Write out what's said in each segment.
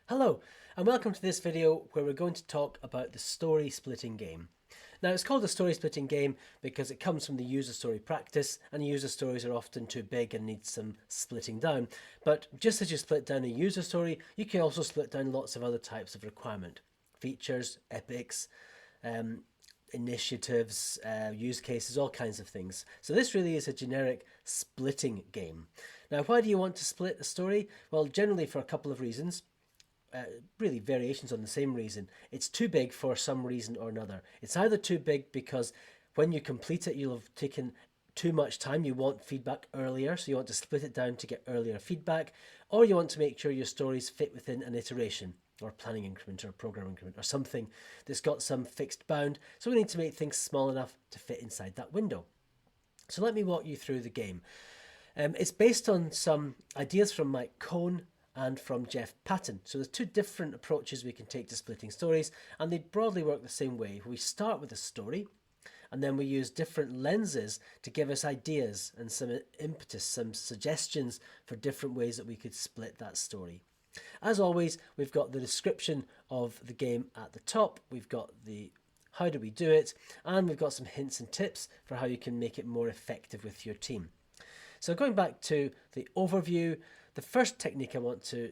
Hello, and welcome to this video where we're going to talk about the story splitting game. Now, it's called a story splitting game because it comes from the user story practice, and user stories are often too big and need some splitting down. But just as you split down a user story, you can also split down lots of other types of requirement: features, epics, um, initiatives, use cases, all kinds of things. So this really is a generic splitting game. Now, why do you want to split a story? Well, generally for a couple of reasons. Really variations on the same reason. It's too big for some reason or another. It's either too big because when you complete it, you'll have taken too much time. You want feedback earlier, so you want to split it down to get earlier feedback, or you want to make sure your stories fit within an iteration or planning increment or program increment or something that's got some fixed bound. So we need to make things small enough to fit inside that window. So let me walk you through the game. It's based on some ideas from Mike Cohn and from Jeff Patton. So there's two different approaches we can take to splitting stories, and they broadly work the same way. We start with a story, and then we use different lenses to give us ideas and some impetus, some suggestions for different ways that we could split that story. As always, we've got the description of the game at the top. We've got the how do we do it, and we've got some hints and tips for how you can make it more effective with your team. So going back to the overview, the first technique I want to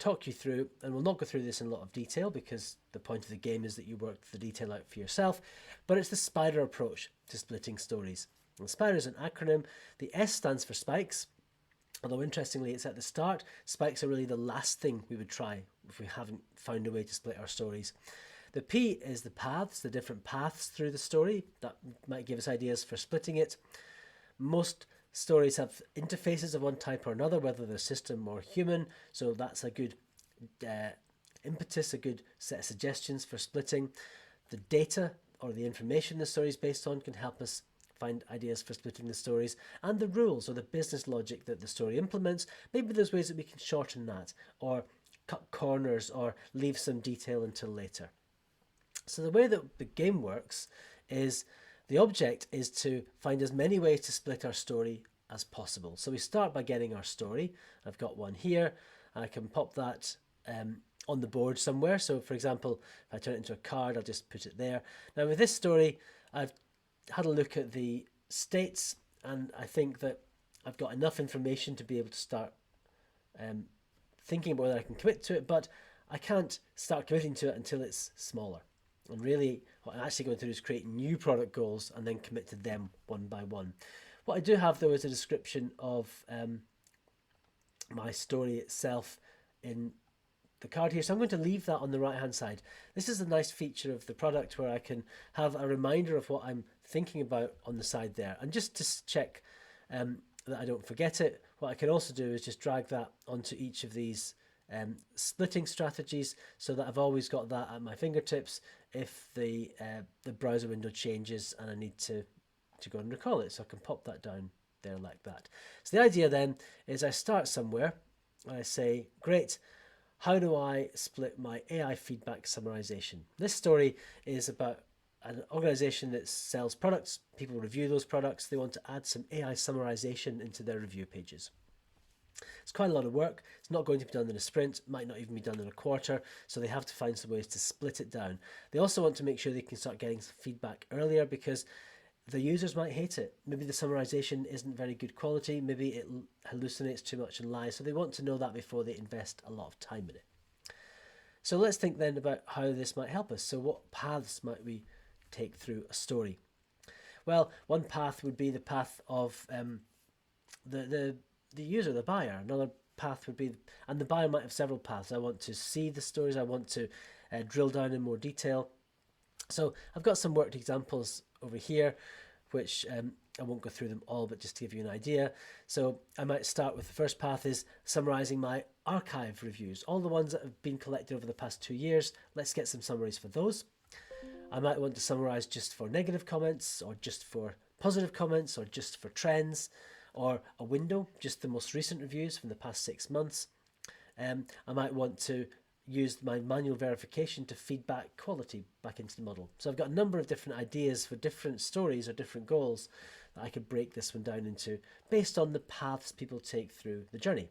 talk you through, and we'll not go through this in a lot of detail because the point of the game is that you work the detail out for yourself, but it's the spider approach to splitting stories. And spider is an acronym. The S stands for spikes, although interestingly it's at the start. Spikes are really the last thing we would try if we haven't found a way to split our stories. The P is the paths, the different paths through the story. That might give us ideas for splitting it. Most stories have interfaces of one type or another, whether they're system or human, so that's a good impetus, a good set of suggestions for splitting. The data or the information the story is based on can help us find ideas for splitting the stories, and the rules or the business logic that the story implements. Maybe there's ways that we can shorten that or cut corners or leave some detail until later. So the way that the game works is the object is to find as many ways to split our story as possible. So we start by getting our story. I've got one here. I can pop that on the board somewhere. So for example, if I turn it into a card, I'll just put it there. Now with this story, I've had a look at the states, and I think that I've got enough information to be able to start thinking about whether I can commit to it, but I can't start committing to it until it's smaller. And really, what I'm actually going to do is create new product goals and then commit to them one by one. What I do have, though, is a description of my story itself in the card here. So I'm going to leave that on the right-hand side. This is a nice feature of the product where I can have a reminder of what I'm thinking about on the side there. And just to check that I don't forget it, what I can also do is just drag that onto each of these splitting strategies so that I've always got that at my fingertips if the browser window changes and I need to go and recall it. So I can pop that down there like that. So the idea then is I start somewhere. I say, great, how do I split my AI feedback summarization? This story is about an organization that sells products. People review those products. They want to add some AI summarization into their review pages. It's quite a lot of work. It's not going to be done in a sprint, might not even be done in a quarter, so they have to find some ways to split it down. They also want to make sure they can start getting some feedback earlier because the users might hate it. Maybe the summarization isn't very good quality, maybe it hallucinates too much and lies, so they want to know that before they invest a lot of time in it. So let's think then about how this might help us. So what paths might we take through a story? Well, one path would be the path of the user, the buyer. Another path would be, and the buyer might have several paths. I want to see the stories. I want to drill down in more detail. So I've got some worked examples over here, which I won't go through them all, but just to give you an idea. So I might start with the first path is summarizing my archive reviews, all the ones that have been collected over the past 2 years. Let's get some summaries for those. I might want to summarize just for negative comments, or just for positive comments, or just for trends, or a window, just the most recent reviews from the past 6 months. I might want to use my manual verification to feed back quality back into the model. So I've got a number of different ideas for different stories or different goals that I could break this one down into based on the paths people take through the journey.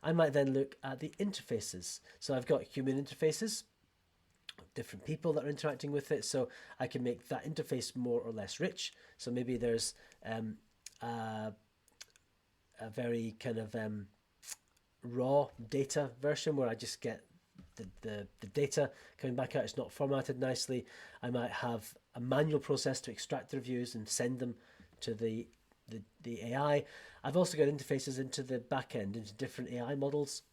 I might then look at the interfaces. So I've got human interfaces, different people that are interacting with it, so I can make that interface more or less rich. So maybe there's a very kind of raw data version where I just get the data coming back out. It's not formatted nicely. I might have a manual process to extract the reviews and send them to the AI. I've also got interfaces into the back end, into different AI models,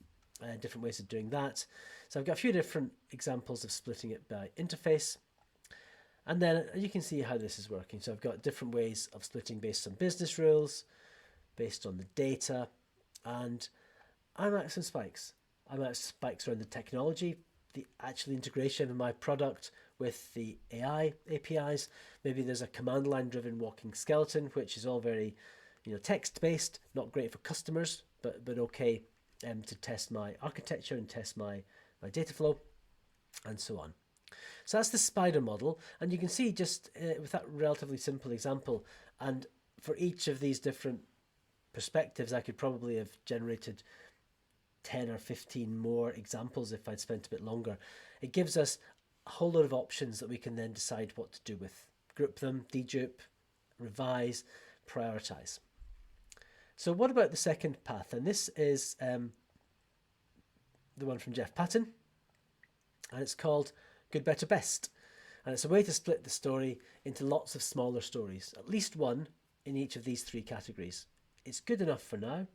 different ways of doing that. So I've got a few different examples of splitting it by interface. And then you can see how this is working. So I've got different ways of splitting based on business rules, based on the data, and I might have some spikes. I might have spikes around the technology, the actual integration of my product with the AI APIs. Maybe there's a command line driven walking skeleton, which is all very, text based, not great for customers, but okay to test my architecture and test my data flow, and so on. So that's the spider model, and you can see just with that relatively simple example, and for each of these different perspectives, I could probably have generated 10 or 15 more examples if I'd spent a bit longer. It gives us a whole lot of options that we can then decide what to do with. Group them, dedupe, revise, prioritize. So what about the second path? And this is the one from Jeff Patton, and it's called Good, Better, Best. And it's a way to split the story into lots of smaller stories, at least one in each of these three categories. It's good enough for now.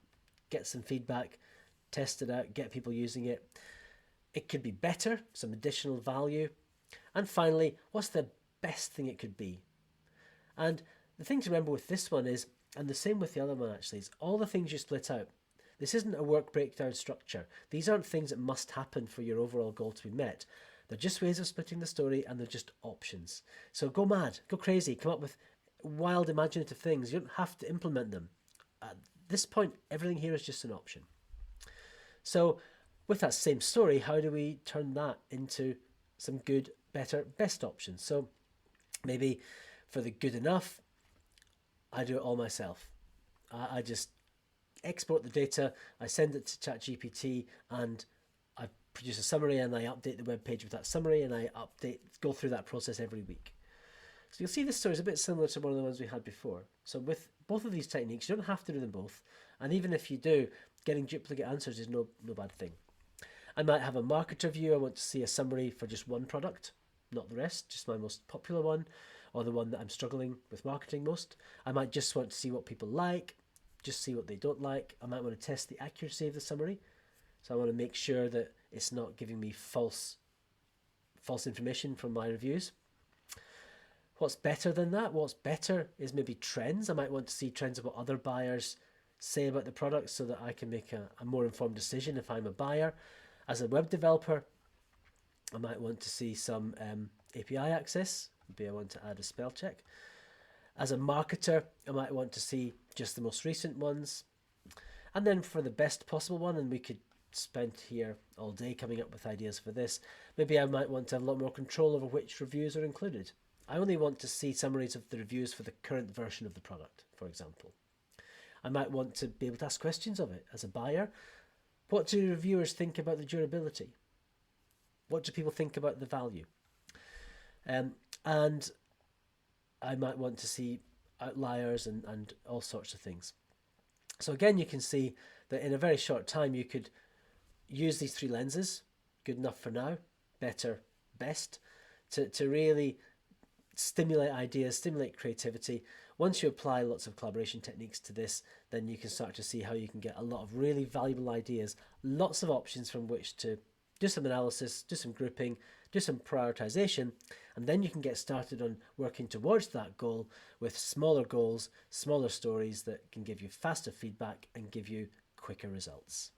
Get some feedback, test it out, get people using it. It could be better, some additional value. And finally, what's the best thing it could be? And the thing to remember with this one is, and the same with the other one actually, is all the things you split out. This isn't a work breakdown structure. These aren't things that must happen for your overall goal to be met. They're just ways of splitting the story, and they're just options. So go mad, go crazy, come up with wild imaginative things. You don't have to implement them. At this point, everything here is just an option. So with that same story, how do we turn that into some good, better, best options? So maybe for the good enough, I do it all myself. I just export the data, I send it to ChatGPT, and I produce a summary, and I update the web page with that summary, and I go through that process every week. So you'll see this story is a bit similar to one of the ones we had before. So with both of these techniques, you don't have to do them both. And even if you do, getting duplicate answers is no bad thing. I might have a marketer view. I want to see a summary for just one product, not the rest, just my most popular one, or the one that I'm struggling with marketing most. I might just want to see what people like, just see what they don't like. I might want to test the accuracy of the summary. So I want to make sure that it's not giving me false information from my reviews. What's better than that? What's better is maybe trends. I might want to see trends of what other buyers say about the product so that I can make a more informed decision if I'm a buyer. As a web developer, I might want to see some API access. Maybe I want to add a spell check. As a marketer, I might want to see just the most recent ones. And then for the best possible one, and we could spend here all day coming up with ideas for this, maybe I might want to have a lot more control over which reviews are included. I only want to see summaries of the reviews for the current version of the product, for example. I might want to be able to ask questions of it as a buyer. What do reviewers think about the durability? What do people think about the value? And I might want to see outliers and all sorts of things. So again, you can see that in a very short time, you could use these three lenses, good enough for now, better, best, to really stimulate ideas, stimulate creativity. Once you apply lots of collaboration techniques to this, then you can start to see how you can get a lot of really valuable ideas, lots of options from which to do some analysis, do some grouping, do some prioritization, and then you can get started on working towards that goal with smaller goals, smaller stories that can give you faster feedback and give you quicker results.